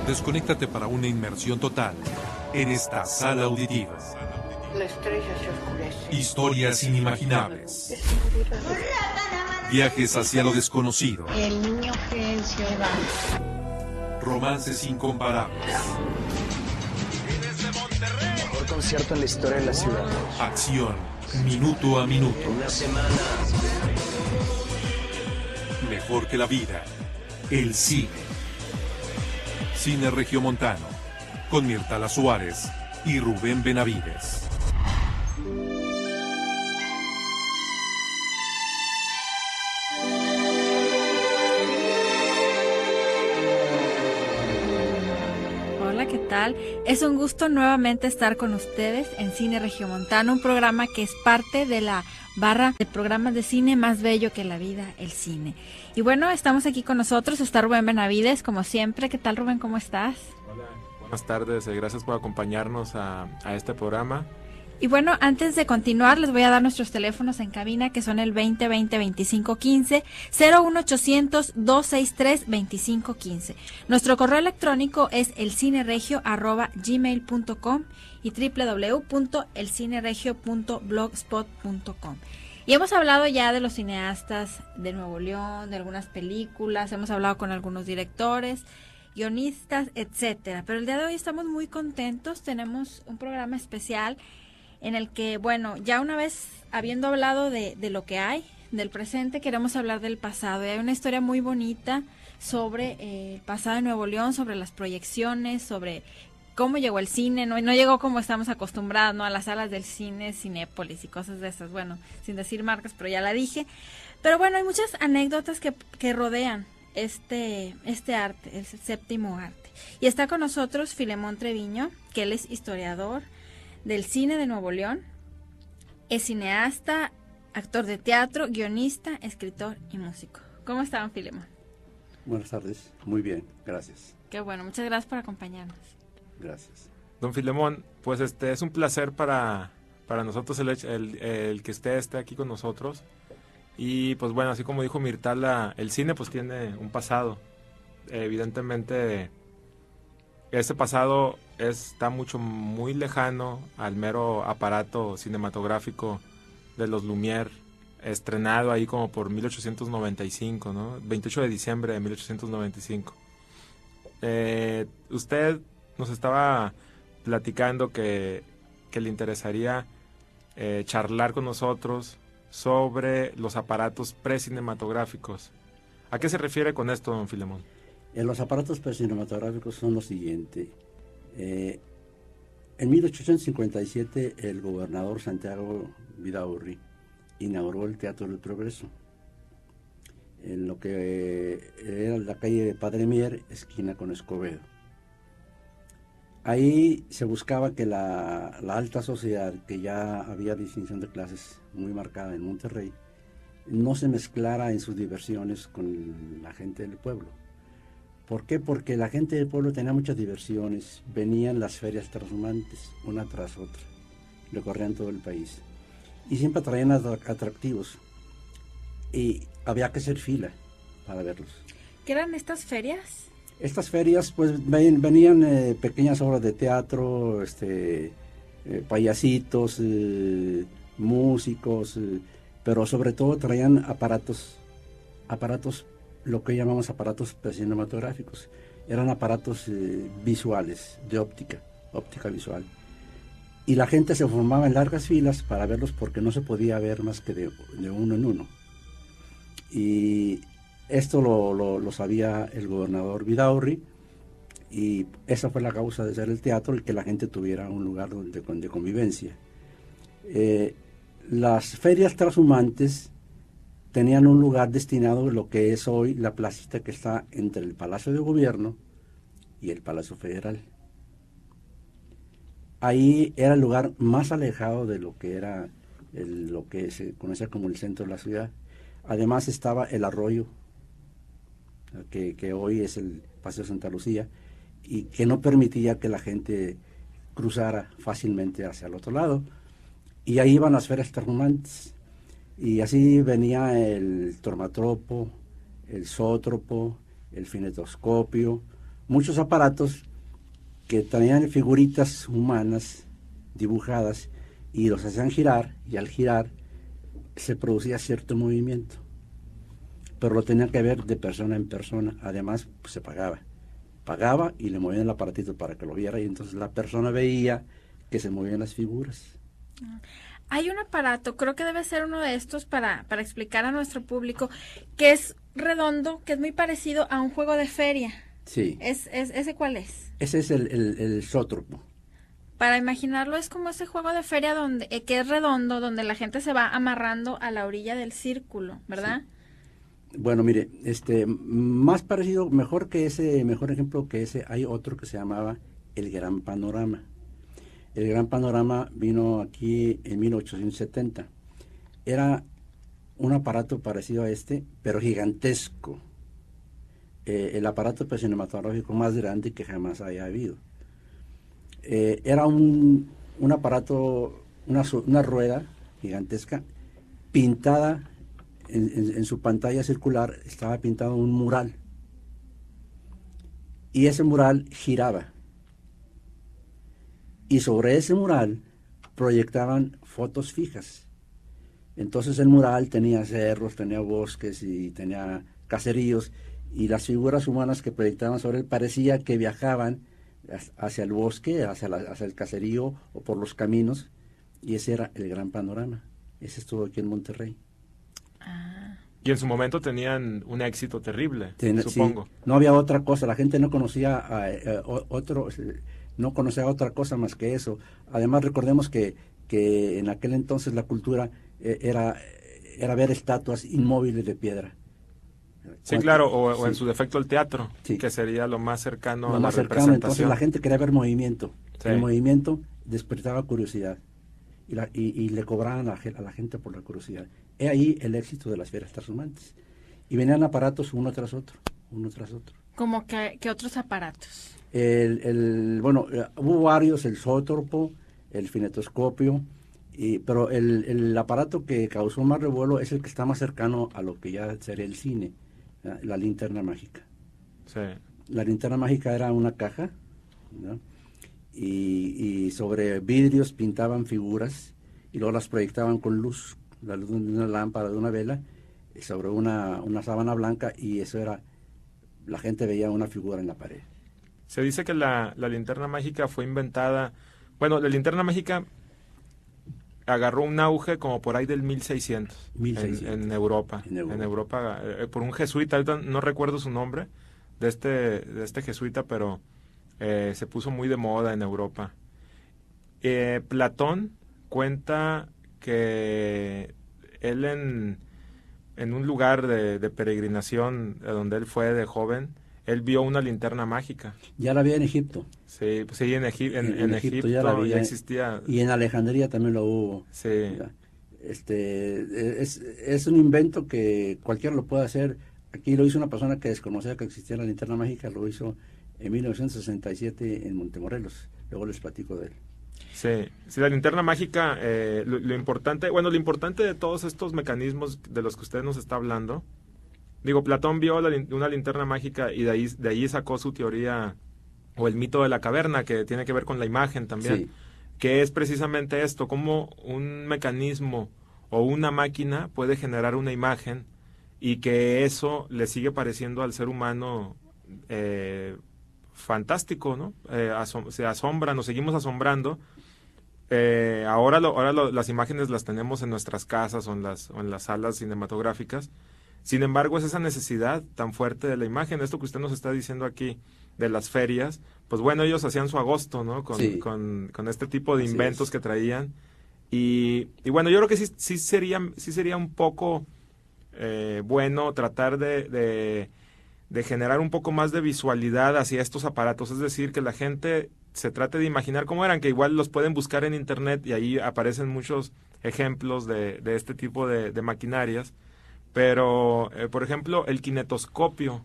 Desconéctate para una inmersión total en esta sala auditiva. La estrella se oscurece. Historias inimaginables. Es Navidad. Viajes hacia lo desconocido. El niño Fidencio va. Romances incomparables. Mejor concierto en la historia de la ciudad. Acción, minuto a minuto. Una semana. Mejor que la vida. El cine. Cine Regiomontano. Con Mirtala Suárez y Rubén Benavides. Hola, ¿qué tal? Es un gusto nuevamente estar con ustedes en Cine Regiomontano, un programa que es parte de la barra de programas de cine más bello que la vida, el cine. Y bueno, estamos aquí con nosotros, está Rubén Benavides, como siempre. ¿Qué tal, Rubén? ¿Cómo estás? Hola, buenas tardes, gracias por acompañarnos a este programa. Y bueno, antes de continuar, les voy a dar nuestros teléfonos en cabina, que son el 2020-2515, 01800-263-2515. Nuestro correo electrónico es elcineregio@gmail.com y www.elcineregio.blogspot.com. Y hemos hablado ya de los cineastas de Nuevo León, de algunas películas, hemos hablado con algunos directores, guionistas, etcétera. Pero el día de hoy estamos muy contentos, tenemos un programa especial en el que, bueno, ya una vez habiendo hablado de lo que hay, del presente, queremos hablar del pasado. Y hay una historia muy bonita sobre el pasado de Nuevo León, sobre las proyecciones, sobre cómo llegó el cine. No llegó como estamos acostumbrados, ¿no? A las salas del cine, Cinépolis y cosas de esas. Bueno, sin decir marcas, pero ya la dije. Pero bueno, hay muchas anécdotas que rodean este arte, el séptimo arte. Y está con nosotros Filemón Treviño, que él es historiador del cine de Nuevo León, es cineasta, actor de teatro, guionista, escritor y músico. ¿Cómo están, Filemón? Buenas tardes, muy bien, gracias. Qué bueno, muchas gracias por acompañarnos. Gracias. Don Filemón, pues es un placer para nosotros el que esté aquí con nosotros. Y pues bueno, así como dijo Mirtala, el cine pues tiene un pasado. Evidentemente, ese pasado está muy lejano al mero aparato cinematográfico de los Lumière, estrenado ahí como por 1895, ¿no? 28 de diciembre de 1895. Usted nos estaba platicando que le interesaría charlar con nosotros sobre los aparatos precinematográficos. ¿A qué se refiere con esto, don Filemón? Los aparatos cinematográficos son lo siguiente. En 1857 el gobernador Santiago Vidaurri inauguró el Teatro del Progreso en lo que era la calle de Padre Mier, esquina con Escobedo. Ahí se buscaba que la alta sociedad, que ya había distinción de clases muy marcada en Monterrey, no se mezclara en sus diversiones con la gente del pueblo. ¿Por qué? Porque la gente del pueblo tenía muchas diversiones, venían las ferias transhumantes, una tras otra, recorrían todo el país, y siempre traían atractivos, y había que hacer fila para verlos. ¿Qué eran estas ferias? Estas ferias, pues, venían pequeñas obras de teatro, payasitos, músicos, pero sobre todo traían aparatos, lo que llamamos aparatos cinematográficos. Eran aparatos visuales, de óptica visual. Y la gente se formaba en largas filas para verlos porque no se podía ver más que de uno en uno. Y esto lo sabía el gobernador Vidaurri, y esa fue la causa de ser el teatro, y que la gente tuviera un lugar de convivencia. Las ferias transhumantes tenían un lugar destinado a lo que es hoy la placita que está entre el Palacio de Gobierno y el Palacio Federal. Ahí era el lugar más alejado de lo que era lo que se conocía como el centro de la ciudad. Además estaba el arroyo, que hoy es el Paseo Santa Lucía, y que no permitía que la gente cruzara fácilmente hacia el otro lado. Y ahí iban las ferias transhumantes. Y así venía el tormatropo, el zótropo, el finetoscopio, muchos aparatos que traían figuritas humanas dibujadas y los hacían girar, y al girar se producía cierto movimiento, pero lo tenían que ver de persona en persona. Además, pues, se pagaba y le movían el aparatito para que lo viera, y entonces la persona veía que se movían las figuras. Hay un aparato, creo que debe ser uno de estos para explicar a nuestro público, que es redondo, que es muy parecido a un juego de feria. Sí. ¿Ese cuál es? Ese es el zótropo. Para imaginarlo, es como ese juego de feria donde que es redondo, donde la gente se va amarrando a la orilla del círculo, ¿verdad? Sí. Bueno, mire, más parecido, mejor ejemplo que ese, hay otro que se llamaba el Gran Panorama. El Gran Panorama vino aquí en 1870. Era un aparato parecido a este, pero gigantesco. El aparato cinematográfico más grande que jamás haya habido. Era un aparato, una rueda gigantesca, pintada en su pantalla circular, estaba pintado un mural. Y ese mural giraba. Y sobre ese mural proyectaban fotos fijas. Entonces el mural tenía cerros, tenía bosques y tenía caseríos, y las figuras humanas que proyectaban sobre él parecía que viajaban hacia el bosque, hacia el caserío o por los caminos, y ese era el Gran Panorama. Ese estuvo aquí en Monterrey. Y en su momento tenían un éxito terrible, supongo. Sí, no había otra cosa, la gente no conocía no conocía otra cosa más que eso. Además, recordemos que en aquel entonces la cultura era ver estatuas inmóviles de piedra. Sí, claro, o en su defecto el teatro, sí, que sería lo más cercano lo a la más cercano. representación. Entonces la gente quería ver movimiento. Sí. El movimiento despertaba curiosidad y le cobraban a la gente por la curiosidad. He ahí el éxito de las ferias trashumantes. Y venían aparatos uno tras otro. ¿Como que otros aparatos? Bueno, hubo varios, el zótropo, el finetoscopio, pero el aparato que causó más revuelo es el que está más cercano a lo que ya sería el cine, la linterna mágica. Sí. La linterna mágica era una caja, ¿no? Y sobre vidrios pintaban figuras y luego las proyectaban con luz, la luz de una lámpara, de una vela, sobre una sábana blanca, y eso era, la gente veía una figura en la pared. Se dice que la linterna mágica fue inventada, bueno, la linterna mágica agarró un auge como por ahí del 1600, en Europa. En Europa, por un jesuita, ahorita no recuerdo su nombre, de este jesuita, pero se puso muy de moda en Europa. Platón cuenta que él en un lugar de peregrinación donde él fue de joven, él vio una linterna mágica. Ya la había en Egipto. Sí, pues sí, en Egipto ya la había, ya existía. Y en Alejandría también lo hubo. Sí. Es un invento que cualquiera lo puede hacer. Aquí lo hizo una persona que desconocía que existía la linterna mágica, lo hizo en 1967 en Montemorelos. Luego les platico de él. Sí, la linterna mágica, lo importante de todos estos mecanismos de los que usted nos está hablando, digo, Platón vio una linterna mágica y de ahí sacó su teoría o el mito de la caverna, que tiene que ver con la imagen también, sí, que es precisamente esto, cómo un mecanismo o una máquina puede generar una imagen y que eso le sigue pareciendo al ser humano fantástico, ¿no? Se asombra, nos seguimos asombrando. Ahora las imágenes las tenemos en nuestras casas o en las salas cinematográficas. Sin embargo, es esa necesidad tan fuerte de la imagen, esto que usted nos está diciendo aquí de las ferias, pues bueno, ellos hacían su agosto, ¿no? Con este tipo de inventos que traían. Y bueno, yo creo que sí sería un poco bueno tratar de generar un poco más de visualidad hacia estos aparatos, es decir, que la gente se trate de imaginar cómo eran, que igual los pueden buscar en internet y ahí aparecen muchos ejemplos de este tipo de maquinarias, pero por ejemplo el kinetoscopio,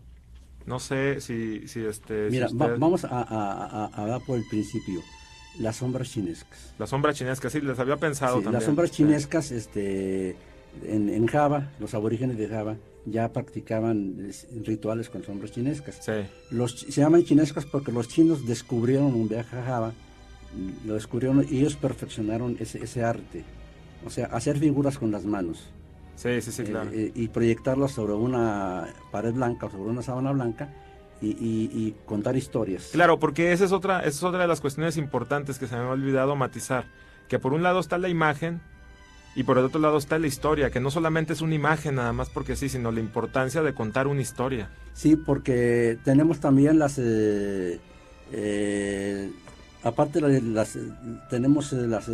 no sé si mira, si usted... vamos a dar por el principio. Las sombras chinescas. Las sombras chinescas, sí, les había pensado también. Las sombras chinescas, En Java, los aborígenes de Java ya practicaban rituales con sombras chinescas. Sí. Se llaman chinescas porque los chinos descubrieron un viaje a Java, lo descubrieron y ellos perfeccionaron ese arte. O sea, hacer figuras con las manos. Sí, sí, sí, claro. Y proyectarlas sobre una pared blanca o sobre una sábana blanca y contar historias. Claro, porque esa es otra de las cuestiones importantes que se me ha olvidado matizar. Que por un lado está la imagen y por el otro lado está la historia, que no solamente es una imagen nada más porque sí, sino la importancia de contar una historia. Sí, porque tenemos también aparte tenemos las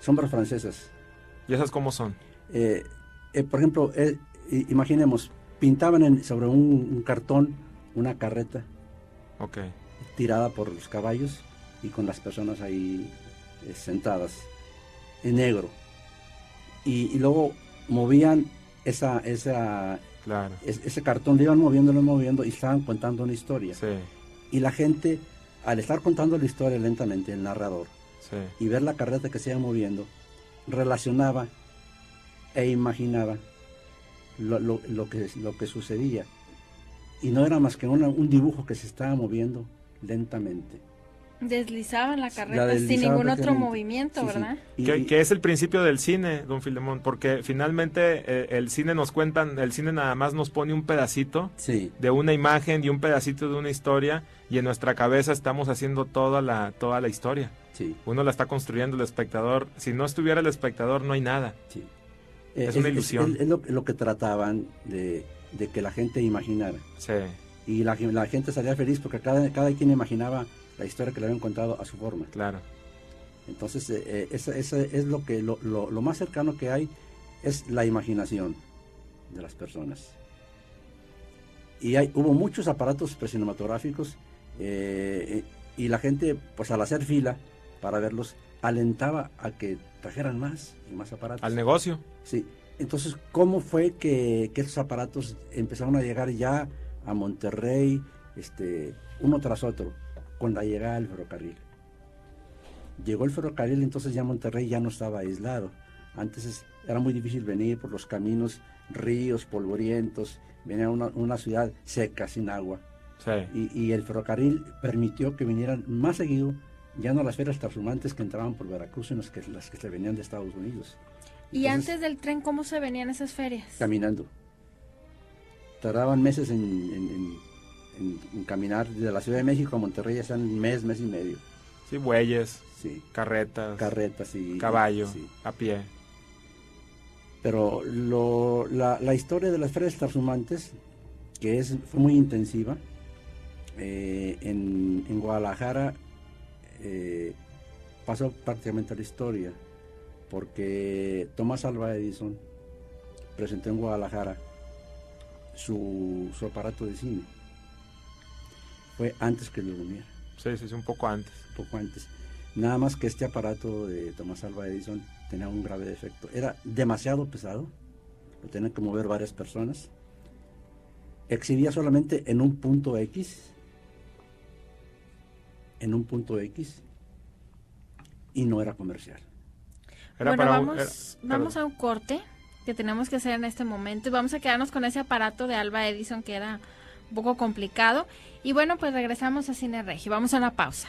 sombras francesas. ¿Y esas cómo son? Por ejemplo, imaginemos, pintaban sobre un cartón una carreta Okay. tirada por los caballos y con las personas ahí sentadas en negro. Y luego movían Claro. ese cartón, lo iban moviendo y estaban contando una historia. Sí, Y la gente, al estar contando la historia lentamente, el narrador, sí. y ver la carreta que se iba moviendo, relacionaba e imaginaba lo que sucedía. Y no era más que un dibujo que se estaba moviendo lentamente. Deslizaban la carreta sin ningún otro movimiento, sí, ¿verdad? Sí. Que es el principio del cine, don Filemón, porque finalmente el cine el cine nada más nos pone un pedacito de una imagen y un pedacito de una historia, y en nuestra cabeza estamos haciendo toda la historia. Sí. Uno la está construyendo, el espectador. Si no estuviera el espectador, no hay nada. Sí. Es una ilusión. Es lo que trataban de que la gente imaginara. Sí. Y la gente salía feliz porque cada quien imaginaba la historia que le habían contado a su forma. Claro. Entonces, esa es lo más cercano que hay, es la imaginación de las personas. Y hubo muchos aparatos precinematográficos y la gente, pues al hacer fila para verlos, alentaba a que trajeran más y más aparatos. Al negocio. Sí. Entonces, ¿cómo fue que estos aparatos empezaron a llegar ya a Monterrey, uno tras otro, con la llegada del ferrocarril? Llegó el ferrocarril, entonces ya Monterrey ya no estaba aislado. Antes era muy difícil venir por los caminos, ríos polvorientos, venía una ciudad seca, sin agua. Sí. Y el ferrocarril permitió que vinieran más seguido, ya no las ferias transhumantes que entraban por Veracruz, sino las que se venían de Estados Unidos. ¿Y antes del tren cómo se venían esas ferias? Caminando. Tardaban meses en caminar desde la Ciudad de México a Monterrey, ya sean mes y medio. Sí, bueyes, sí, carretas y caballo, sí, a pie. Pero la historia de las ferias transhumantes, que fue muy intensiva, en Guadalajara pasó prácticamente a la historia, porque Thomas Alva Edison presentó en Guadalajara su aparato de cine. Fue antes que lo Lumière. Sí, un poco antes. Un poco antes. Nada más que este aparato de Thomas Alva Edison tenía un grave defecto. Era demasiado pesado, lo tenían que mover varias personas. Exhibía solamente en un punto X, y no era comercial. Vamos a un corte que tenemos que hacer en este momento y vamos a quedarnos con ese aparato de Alva Edison que era un poco complicado. Y bueno, pues regresamos a Cine Regio. Vamos a una pausa.